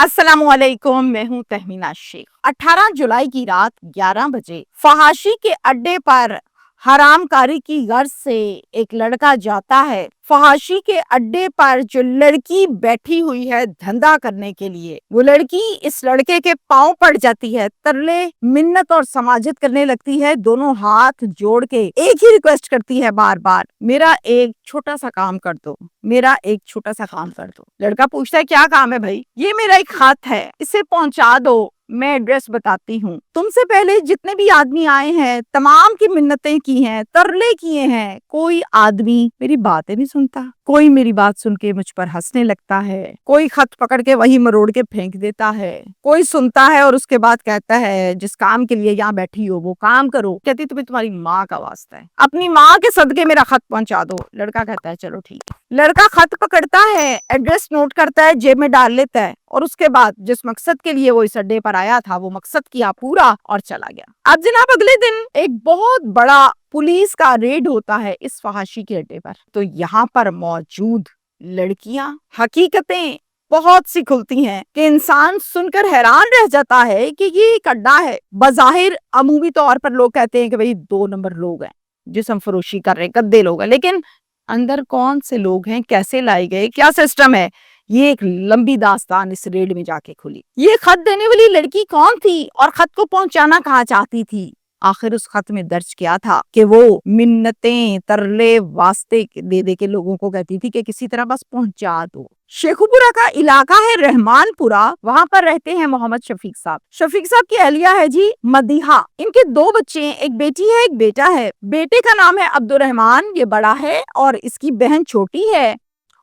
अस्सलाम वालेकुम, मैं हूँ तहमीना शेख। 18 जुलाई की रात 11 बजे फहाशी के अड्डे पर हरामकारी की गर्ज से एक लड़का जाता है। फहाशी के अड्डे पर जो लड़की बैठी हुई है धंधा करने के लिए, वो लड़की इस लड़के के पांव पड़ जाती है, तरले मिन्नत और समाजित करने लगती है, दोनों हाथ जोड़ के एक ही रिक्वेस्ट करती है बार बार, मेरा एक छोटा सा काम कर दो, मेरा एक छोटा सा काम कर दो। लड़का पूछता है क्या काम है भाई? ये मेरा एक खत है, इसे पहुंचा दो, मैं एड्रेस बताती हूँ। तुमसे पहले जितने भी आदमी आए हैं तमाम की मिन्नतें की हैं, तरले किए हैं, कोई आदमी मेरी बातें नहीं सुनता। कोई मेरी बात सुन के मुझ पर हंसने लगता है, कोई खत पकड़ के वही मरोड़ के फेंक देता है, कोई सुनता है और उसके बाद कहता है जिस काम के लिए यहाँ बैठी हो वो काम करो। कहती तुम्हें तुम्हारी माँ का वास्ता है, अपनी माँ के सदके मेरा खत पहुंचा दो। लड़का कहता है चलो ठीक है। लड़का खत पकड़ता है, एड्रेस नोट करता है, जेब में डाल लेता है और उसके बाद जिस मकसद के लिए वो इस अड्डे पर आया था वो मकसद किया पूरा और चला गया। अब जनाब अगले दिन एक बहुत बड़ा पुलिस का रेड होता है इस फहाशी के अड्डे पर। तो यहाँ पर मौजूद लड़कियां हकीकतें बहुत सी खुलती हैं कि इंसान सुनकर हैरान रह जाता है कि ये एक अड्डा है। बज़ाहिर अमूमी तौर पर लोग कहते हैं कि भाई 2 नंबर लोग हैं, जिस्म फरोशी कर रहे हैं, गद्दे लोग हैं, लेकिन अंदर कौन से लोग हैं, कैसे लाए गए, क्या सिस्टम है, ये एक लंबी दास्तान इस रेड में जाके खुली। ये खत देने वाली लड़की कौन थी और खत को पहुंचाना कहाँ चाहती थी? आखिर उस खत में दर्ज क्या था कि वो मिन्नतें, तरले, वास्ते दे दे के लोगों को कहती थी कि किसी तरह बस पहुंचा दो। शेखुपुरा का इलाका है रहमानपुरा, वहां पर रहते हैं मोहम्मद शफीक साहब। शफीक साहब की अहलिया है जी मदीहा। इनके 2 बच्चे हैं, एक बेटी है एक बेटा है। बेटे का नाम है अब्दुर्रहमान, ये बड़ा है, और इसकी बहन छोटी है,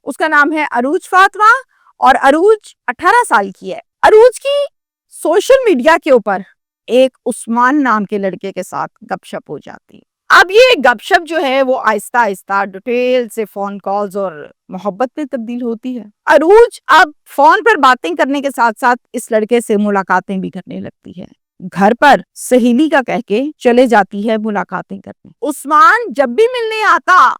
उसका नाम है अरूज फातिमा, और अरूज 18 साल की है। अरूज की सोशल मीडिया के ऊपर एक उस्मान नाम के लड़के के साथ गपशप हो जाती। अब ये गपशप जो है वो आहिस्ता आहिस्ता डिटेल से फोन कॉल्स और मोहब्बत में तब्दील होती है। अरूज अब फोन पर बातें करने के साथ साथ इस लड़के से मुलाकातें भी करने लगती है। घर पर सहेली का कह के चले जाती है मुलाकातें करने। उस्मान जब भी मिलने आता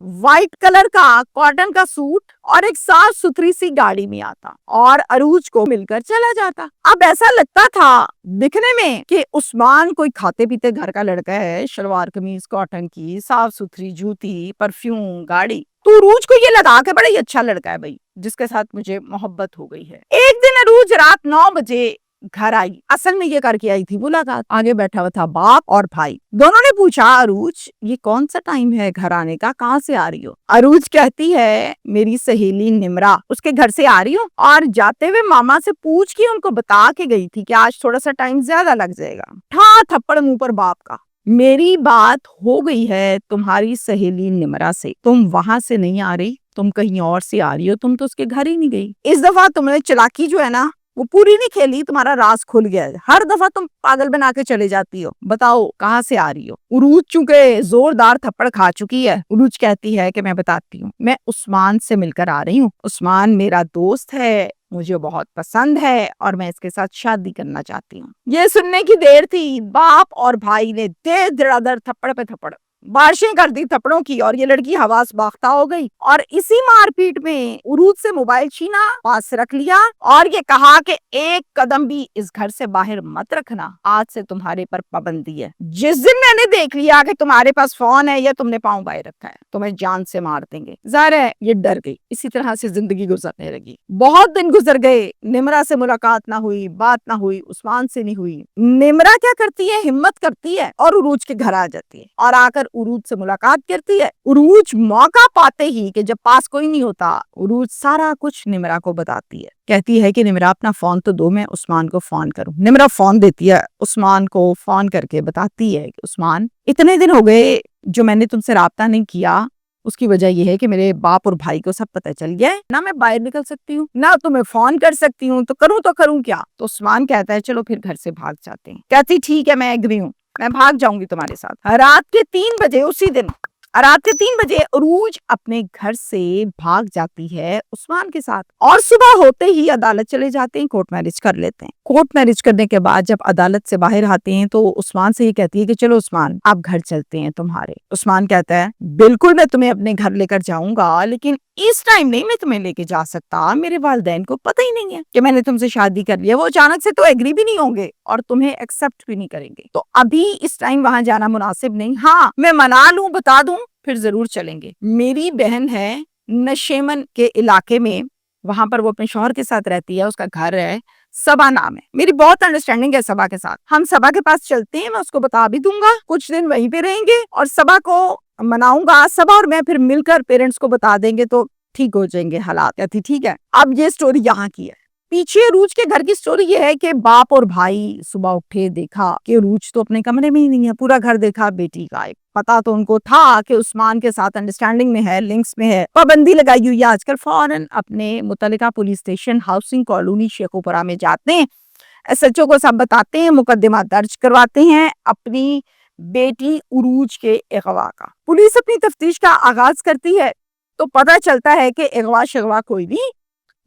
व्हाइट कलर का कॉटन का सूट और एक साफ सुथरी सी गाड़ी में आता और अरूज को मिलकर चला जाता। अब ऐसा लगता था दिखने में कि उस्मान कोई खाते पीते घर का लड़का है, शलवार कमीज कॉटन की, साफ सुथरी जूती, परफ्यूम, गाड़ी। तो अरूज को ये लगा के बड़ा ही अच्छा लड़का है भाई, जिसके साथ मुझे मोहब्बत हो गई है। एक दिन अरूज रात 9 बजे घर आई। असल में ये करके आई थी मुलाकात। आगे बैठा हुआ था बाप और भाई। दोनों ने पूछा अरूज ये कौन सा टाइम है घर आने का, कहाँ से आ रही हो? अरूज कहती है मेरी सहेली निमरा उसके घर से आ रही हूँ, और जाते हुए मामा से पूछ के उनको बता के गई थी कि आज थोड़ा सा टाइम ज्यादा लग जाएगा। ठा थप्पड़ मुंह पर बाप का, मेरी बात हो गई है तुम्हारी सहेली निमरा से, तुम वहां से नहीं आ रही, तुम कहीं और से आ रही हो, तुम तो उसके घर ही नहीं गई। इस दफा तुमने चालाकी जो है ना वो पूरी नहीं खेली, तुम्हारा राज खुल गया है। हर दफा तुम पागल बना के चले जाती हो, बताओ कहाँ से आ रही हो? उरूज चूंकि जोरदार थप्पड़ खा चुकी है, उरूज कहती है कि मैं बताती हूँ, मैं उस्मान से मिलकर आ रही हूँ। उस्मान मेरा दोस्त है, मुझे बहुत पसंद है और मैं इसके साथ शादी करना चाहती हूँ। ये सुनने की देर थी, बाप और भाई ने दे धड़ाधड़ थप्पड़ पे थप्पड़ बारिशें कर दी थप्पड़ों की, और ये लड़की हवास बाख्ता हो गई और इसी मारपीट में उरूज से मोबाइल छीना, पास रख लिया और ये कहा कि एक कदम भी इस घर से बाहर मत रखना, आज से तुम्हारे पर पाबंदी है। जिस दिन मैंने देख लिया कि तुम्हारे पास फोन है या तुमने पाँव बाहर रखा है, तुम्हें जान से मार देंगे। ज़ाहिर है ये डर गई। इसी तरह से जिंदगी गुजरने लगी। बहुत दिन गुजर गए, निमरा से मुलाकात ना हुई, बात ना हुई, उस्मान से नहीं हुई। निमरा क्या करती है, हिम्मत करती है और उरूज के घर आ जाती है और आकर उरूज से मुलाकात करती है। उरूज मौका पाते ही कि जब पास कोई नहीं होता, उरूज सारा कुछ निमरा को बताती है। कहती है कि निमरा अपना फोन तो दो, मैं उस्मान को फोन करूं। निमरा फोन देती है, उस्मान को फोन करके बताती है कि उस्मान इतने दिन हो गए जो मैंने तुमसे राब्ता नहीं किया, उसकी वजह यह है कि मेरे बाप और भाई को सब पता चल गया है, ना मैं बाहर निकल सकती हूँ ना तुम्हें फोन कर सकती हूँ, तो करूँ क्या? तो उस्मान कहता है चलो फिर घर से भाग जाते हैं। कहती ठीक है मैं एग्री हूँ, मैं भाग जाऊंगी तुम्हारे साथ। रात के 3 बजे उसी दिन रात के 3 बजे अरूज अपने घर से भाग जाती है उस्मान के साथ और सुबह होते ही अदालत चले जाते हैं, कोर्ट मैरिज कर लेते हैं। कोर्ट मैरिज करने के बाद जब अदालत से बाहर आते हैं तो उस्मान से ये कहती है कि चलो उस्मान आप घर चलते हैं तुम्हारे। उस्मान कहता है बिल्कुल मैं तुम्हें अपने घर लेकर जाऊंगा, लेकिन इस टाइम नहीं मैं तुम्हें लेके जा सकता, मेरे वालिदैन को पता ही नहीं है कि मैंने तुमसे शादी कर लिया, वो अचानक से तो एग्री भी नहीं होंगे और तुम्हें एक्सेप्ट भी नहीं करेंगे, तो अभी इस टाइम वहां जाना मुनासिब नहीं। हाँ मैं मना लूं, बता दूं, फिर जरूर चलेंगे। मेरी बहन है नशेमन के इलाके में, वहां पर वो अपने शौहर के साथ रहती है, उसका घर है, सबा नाम है, मेरी बहुत अंडरस्टैंडिंग है सबा के साथ, हम सबा के पास चलते हैं, मैं उसको बता भी दूंगा, कुछ दिन वहीं पे रहेंगे और सबा को मनाऊंगा, सबा और मैं फिर मिलकर पेरेंट्स को बता देंगे तो ठीक हो जाएंगे हालात। कहती ठीक है। अब ये स्टोरी यहाँ की है। पीछे रूज के घर की स्टोरी ये है कि बाप और भाई सुबह उठे, देखा कि रूज तो अपने कमरे में ही नहीं है, पूरा घर देखा, बेटी गायब। पता तो उनको था कि उस्मान के साथ अंडरस्टैंडिंग में है, लिंक्स में है, पाबंदी लगाई हुई है आजकल। फौरन अपने मुतल्लिका police station housing colony Shekhupura में जाते हैं, SHO को सब बताते हैं, मुकदमा दर्ज करवाते हैं अपनी बेटी उरूज के अगवा का। पुलिस अपनी तफ्तीश का आगाज करती है तो पता चलता है कि अगवा शगवा कोई नहीं,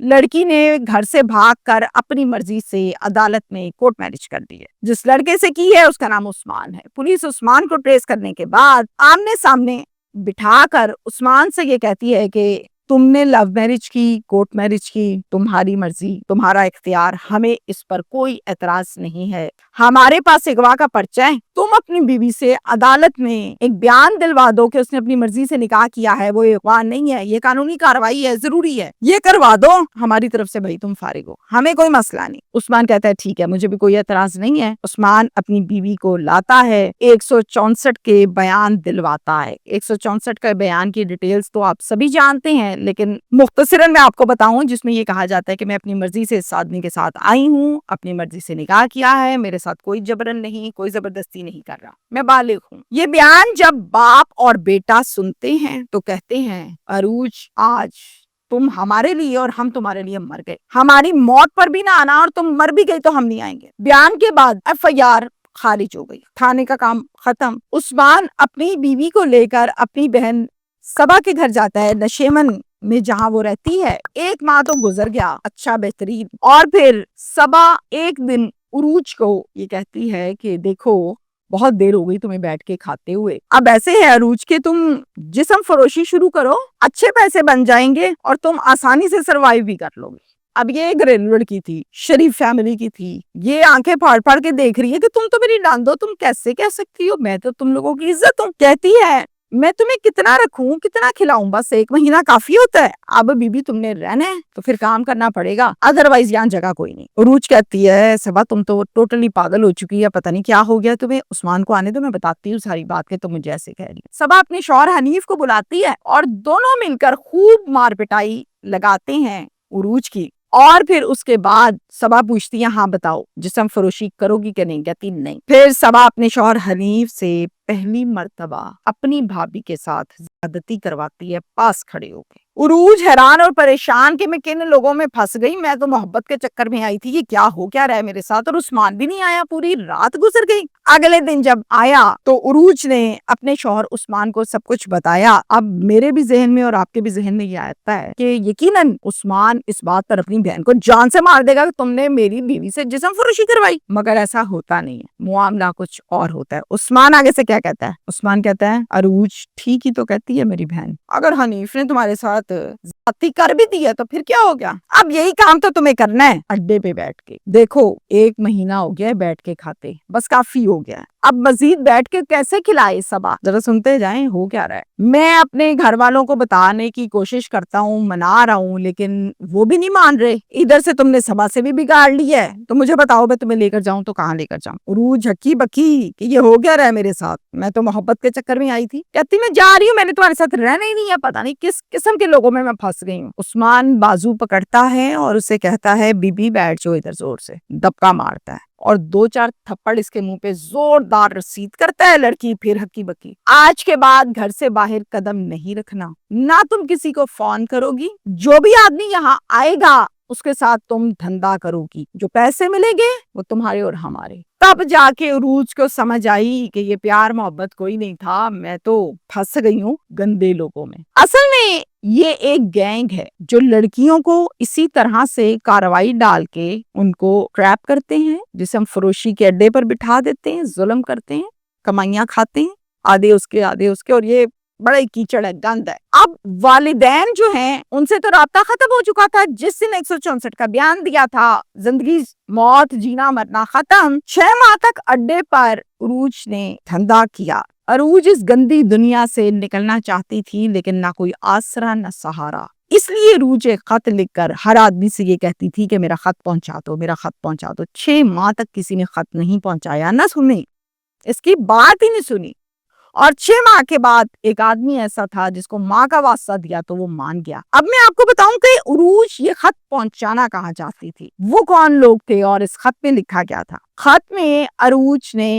लड़की ने घर से भागकर अपनी मर्जी से अदालत में कोर्ट मैरिज कर दी है। जिस लड़के से की है उसका नाम उस्मान है। पुलिस उस्मान को ट्रेस करने के बाद आमने सामने बिठाकर उस्मान से ये कहती है कि तुमने लव मैरिज की, कोर्ट मैरिज की, तुम्हारी मर्जी, तुम्हारा इख्तियार, हमें इस पर कोई एतराज नहीं है, हमारे पास अगवा का पर्चा है, तुम अपनी बीवी से अदालत में एक बयान दिलवा दो कि उसने अपनी मर्जी से निकाह किया है, वो अगवा नहीं है, ये कानूनी कार्रवाई है, जरूरी है, ये करवा दो, हमारी तरफ से भाई तुम फारिग हो, हमें कोई मसला नहीं। उस्मान कहता है ठीक है, मुझे भी कोई एतराज नहीं है। उस्मान अपनी बीवी को लाता है, 164 के बयान दिलवाता है। 164 का बयान की डिटेल्स तो आप सभी जानते हैं, लेकिन मुख्तसरन मैं आपको बताऊं, जिसमें ये कहा जाता है कि मैं अपनी मर्जी से इस आदमी के साथ आई हूँ, अपनी मर्जी से निकाह किया है, मेरे साथ कोई जबरन नहीं, कोई जबरदस्ती नहीं कर रहा, मैं बालिग हूँ। ये बयान जब बाप और बेटा सुनते हैं तो कहते हैं अरूज आज तुम हमारे लिए और हम तुम्हारे लिए मर गए, हमारी मौत पर भी ना आना और तुम मर भी गई तो हम नहीं आएंगे। बयान के बाद FIR खारिज हो गई, थाने का काम खत्म। उस्मान अपनी बीवी को लेकर अपनी बहन सबा के घर जाता है, नशेमन में जहाँ वो रहती है। एक माह तो गुजर गया, अच्छा बेहतरीन, और फिर सबा एक दिन उरूज को ये कहती है कि देखो बहुत देर हो गई तुम्हें बैठ के खाते हुए, अब ऐसे है अरूज के तुम जिस्म फरोशी शुरू करो, अच्छे पैसे बन जाएंगे और तुम आसानी से सरवाइव भी कर लोगे। अब ये घरेलू लड़की थी, शरीफ फैमिली की थी, ये आंखें फाड़ फाड़ के देख रही है कि तुम तो मेरी नांदो, तुम कैसे कह सकती हो, मैं तो तुम लोगों की इज्जत हूँ। कहती है मैं तुम्हें कितना रखूं, कितना खिलाऊं, बस 1 महीना काफी होता है, अब बीबी तुमने रहना है तो फिर काम करना पड़ेगा, अदरवाइज यहाँ जगह कोई नहीं। उरूज कहती है सबा तुम तो टोटली पागल हो चुकी है, पता नहीं क्या हो गया तुम्हें, उस्मान को आने दो, मैं बताती हूँ सारी बात के, तो मुझे ऐसे कह रही है। सबा अपने शौहर हनीफ को बुलाती है और दोनों मिलकर खूब मार पिटाई लगाते हैं उरूज की। और फिर उसके बाद सबा पूछती है हाँ बताओ जिस्म फरोशी करोगी कि नहीं, कहती नहीं। फिर सबा अपने शौहर हनीफ से पहली मर्तबा अपनी भाभी के साथ ज्यादती करवाती है, पास खड़े होके। उरूज हैरान और परेशान कि मैं किन लोगों में फंस गई, मैं तो मोहब्बत के चक्कर में आई थी, ये क्या हो क्या रहा है मेरे साथ, और उस्मान भी नहीं आया, पूरी रात गुजर गई। अगले दिन जब आया तो उरूज ने अपने शौहर उस्मान को सब कुछ बताया। अब मेरे भी जहन में और आपके भी जहन में ये आता है कि यकीनन उस्मान इस बात पर अपनी बहन को जान से मार देगा कि तुमने मेरी बीवी से जिस्म फरोशी करवाई, मगर ऐसा होता नहीं है, मामला कुछ और होता है। उस्मान आगे से क्या कहता है? उस्मान कहता है अरूज ठीक ही तो कहती है मेरी बहन, अगर हनीफ ने तुम्हारे साथ ज्यादती कर भी दी है तो फिर क्या हो गया, अब यही काम तो तुम्हें करना है, अड्डे पे बैठ के। देखो 1 महीना हो गया है बैठ के खाते, बस काफी हो गया है, अब मजीद बैठ के कैसे खिलाए सबा, जरा सुनते जाएं हो क्या रहा है। मैं अपने घर वालों को बताने की कोशिश करता हूँ, मना रहा हूँ, लेकिन वो भी नहीं मान रहे। इधर से तुमने सबा से भी बिगाड़ लिया है, तो मुझे बताओ मैं तुम्हें लेकर जाऊं तो कहाँ लेकर जाऊं। उरूज हक्की बक्की कि ये हो क्या रहा है मेरे साथ, मैं तो मोहब्बत के चक्कर में आई थी। कहती मैं जा रही हूँ, मैंने तुम्हारे साथ रहना ही नहीं है, पता नहीं किस किस्म के लोगों में मैं फंस गई हूँ। उस्मान बाजू पकड़ता है और उसे कहता है बीबी बैठ जाओ इधर, जोर से दबका मारता है और 2-4 थप्पड़ इसके मुंह पे जोरदार रसीद करता है। लड़की फिर हक्की बक्की, आज के बाद घर से बाहर कदम नहीं रखना, ना तुम किसी को फोन करोगी, जो भी आदमी यहाँ आएगा اس کے ساتھ تم دھندا کرو گی، جو پیسے ملیں گے وہ تمہارے اور ہمارے۔ تب جا کے عروج کو سمجھ آئی کہ یہ پیار محبت کوئی نہیں تھا، میں تو پھنس گئی ہوں گندے لوگوں میں۔ اصل میں یہ ایک گینگ ہے جو لڑکیوں کو اسی طرح سے کارروائی ڈال کے ان کو ٹریپ کرتے ہیں، جسے ہم فروشی کے اڈے پر بٹھا دیتے ہیں، ظلم کرتے ہیں، کمائیاں کھاتے ہیں، آدھے اس کے اور یہ بڑا ہی کیچڑ ہے، گند ہے۔ اب والدین جو ہیں ان سے تو رابطہ ختم ہو چکا تھا، جس دن 164 کا بیان دیا تھا، زندگی موت جینا مرنا ختم۔ 6 ماہ تک اڈے پر عروج نے دھندا کیا۔ عروج اس گندی دنیا سے نکلنا چاہتی تھی، لیکن نہ کوئی آسرا نہ سہارا۔ اس لیے عروج ایک خط لکھ کر ہر آدمی سے یہ کہتی تھی کہ میرا خط پہنچا دو، میرا خط پہنچا دو۔ 6 ماہ تک کسی نے خط نہیں پہنچایا، نہ سنی، اس کی بات ہی نہیں سنی۔ اور 6 ماہ کے بعد ایک آدمی ایسا تھا جس کو ماں کا واسطہ دیا تو وہ مان گیا۔ اب میں آپ کو بتاؤں کہ عروج یہ خط پہنچانا کہاں چاہتی تھی، وہ کون لوگ تھے اور اس خط میں لکھا کیا تھا۔ خط میں عروج نے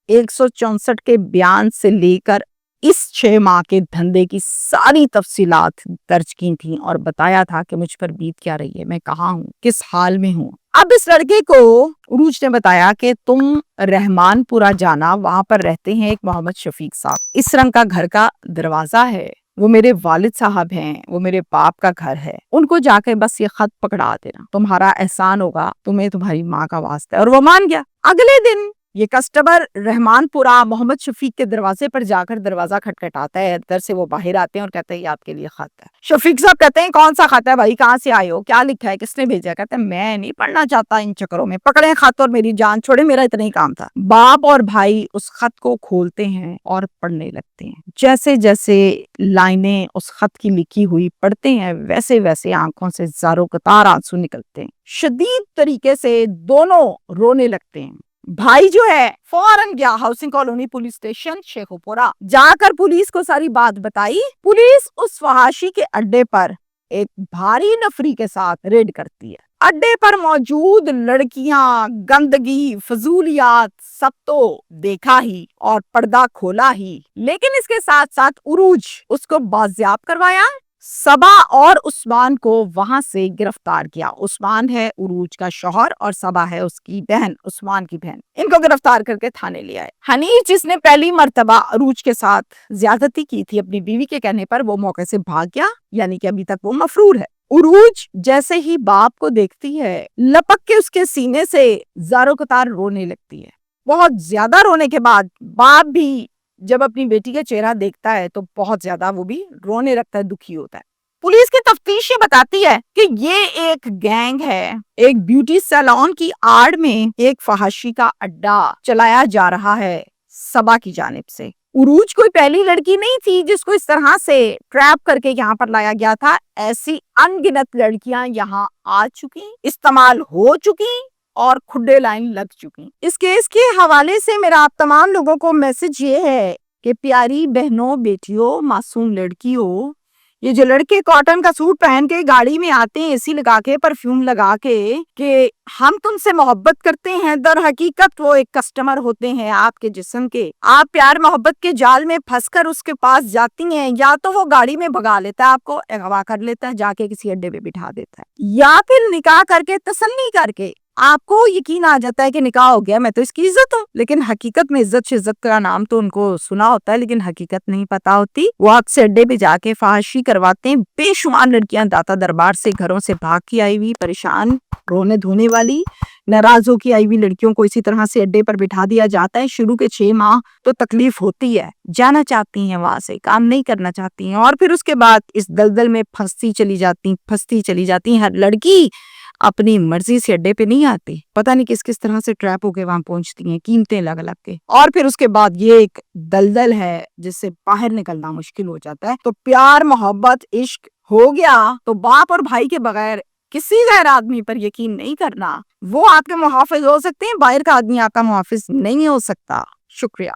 164 کے بیان سے لے کر اس 6 ماہ کے دھندے کی ساری تفصیلات درج کی تھیں اور بتایا تھا کہ مجھ پر بیت کیا رہی ہے، میں کہاں ہوں، کس حال میں ہوں۔ اب اس لڑکے کو عروج نے بتایا کہ تم رحمان پورہ جانا، وہاں پر رہتے ہیں ایک محمد شفیق صاحب، اس رنگ کا گھر کا دروازہ ہے، وہ میرے والد صاحب ہیں، وہ میرے باپ کا گھر ہے، ان کو جا کے بس یہ خط پکڑا دینا، تمہارا احسان ہوگا، تمہیں تمہاری ماں کا واسطہ ہے۔ اور وہ مان گیا۔ اگلے دن یہ کسٹمر رحمان پورہ محمد شفیق کے دروازے پر جا کر دروازہ کھٹکھٹاتا ہے، اندر سے وہ باہر آتے ہیں اور کہتے ہیں یہ آپ کے لیے خط ہے۔ شفیق صاحب کہتے ہیں کون سا خط ہے بھائی، کہاں سے آئے ہو، کیا لکھا ہے، کس نے بھیجا؟ کہتے ہیں میں نہیں پڑھنا چاہتا ان چکروں میں، پکڑیں خط اور میری جان چھوڑے، میرا اتنا ہی کام تھا۔ باپ اور بھائی اس خط کو کھولتے ہیں اور پڑھنے لگتے ہیں۔ جیسے جیسے لائنیں اس خط کی لکھی ہوئی پڑھتے ہیں، ویسے ویسے آنکھوں سے زاروں قطار آنسو نکلتے ہیں۔ شدید طریقے سے دونوں رونے لگتے ہیں۔ بھائی جو ہے فوراً گیا housing colony police station Shekau پورہ، جا کر پولیس کو ساری بات بتائی۔ پولیس اس فحاشی کے اڈے پر ایک بھاری نفری کے ساتھ ریڈ کرتی ہے۔ اڈے پر موجود لڑکیاں، گندگی، فضولیات سب تو دیکھا ہی اور پردہ کھولا ہی، لیکن اس کے ساتھ ساتھ عروج اس کو بازیاب کروایا۔ صبا اور عثمان کو وہاں سے گرفتار کیا۔ عثمان ہے عروج کا شوہر اور صبا ہے اس کی بہن، عثمان کی بہن۔ ان کو گرفتار کر کے تھانے لے آئے۔ حنیف جس نے پہلی مرتبہ عروج کے ساتھ زیادتی کی تھی اپنی بیوی کے کہنے پر، وہ موقع سے بھاگ گیا، یعنی کہ ابھی تک وہ مفرور ہے۔ عروج جیسے ہی باپ کو دیکھتی ہے، لپک کے اس کے سینے سے زاروں قطار رونے لگتی ہے۔ بہت زیادہ رونے کے بعد باپ بھی جب اپنی بیٹی کا چہرہ دیکھتا ہے تو بہت زیادہ وہ بھی رونے لگتا ہے، دکھی ہوتا ہے۔ پولیس کی تفتیش یہ بتاتی ہے کہ یہ ایک گینگ ہے، ایک بیوٹی سیلون کی آڑ میں ایک فحاشی کا اڈا چلایا جا رہا ہے صبا کی جانب سے۔ عروج کوئی پہلی لڑکی نہیں تھی جس کو اس طرح سے ٹریپ کر کے یہاں پر لایا گیا تھا، ایسی ان گنت لڑکیاں یہاں آ چکی، استعمال ہو چکی اور کھڈے لائن لگ چکی۔ اس کیس کے حوالے سے میرا آپ تمام لوگوں کو میسج یہ ہے کہ پیاری بہنوں، بیٹیوں، معصوم لڑکیوں، یہ جو لڑکے کاٹن کا سوٹ پہن کے گاڑی میں آتے ہیں، اے سی لگا کے، پرفیوم لگا کے کہ ہم تم سے محبت کرتے ہیں، در حقیقت وہ ایک کسٹمر ہوتے ہیں آپ کے جسم کے۔ آپ پیار محبت کے جال میں پھنس کر اس کے پاس جاتی ہیں، یا تو وہ گاڑی میں بھگا لیتا ہے، آپ کو اغوا کر لیتا ہے، جا کے کسی اڈے پہ بٹھا دیتا ہے، یا پھر نکاح کر کے تسلی کر کے آپ کو یقین آ جاتا ہے کہ نکاح ہو گیا، میں تو اس کی عزت ہوں، لیکن حقیقت میں عزت شزت کا نام تو ان کو سنا ہوتا ہے، لیکن حقیقت نہیں پتا ہوتی۔ وہ آپ سے اڈے پہ جا کے فحاشی کرواتے ہیں۔ بے شمار لڑکیاں داتا دربار سے گھروں سے بھاگ کے آئی ہوئی، پریشان، رونے دھونے والی، ناراض ہو کے آئی ہوئی لڑکیوں کو اسی طرح سے اڈے پر بٹھا دیا جاتا ہے۔ شروع کے 6 ماہ تو تکلیف ہوتی ہے، جانا چاہتی ہیں وہاں سے، کام نہیں کرنا چاہتی ہیں، اور پھر اس کے بعد اس دلدل میں پھنستی چلی جاتی ہیں۔ ہر لڑکی اپنی مرضی سے اڈے پہ نہیں آتی، پتہ نہیں کس طرح سے ٹریپ ہو کے وہاں پہنچتی ہیں، قیمتیں لگ کے، اور پھر اس کے بعد یہ ایک دلدل ہے جس سے باہر نکلنا مشکل ہو جاتا ہے۔ تو پیار محبت عشق ہو گیا تو باپ اور بھائی کے بغیر کسی غیر آدمی پر یقین نہیں کرنا۔ وہ آپ کے محافظ ہو سکتے ہیں، باہر کا آدمی آپ کا محافظ نہیں ہو سکتا۔ شکریہ۔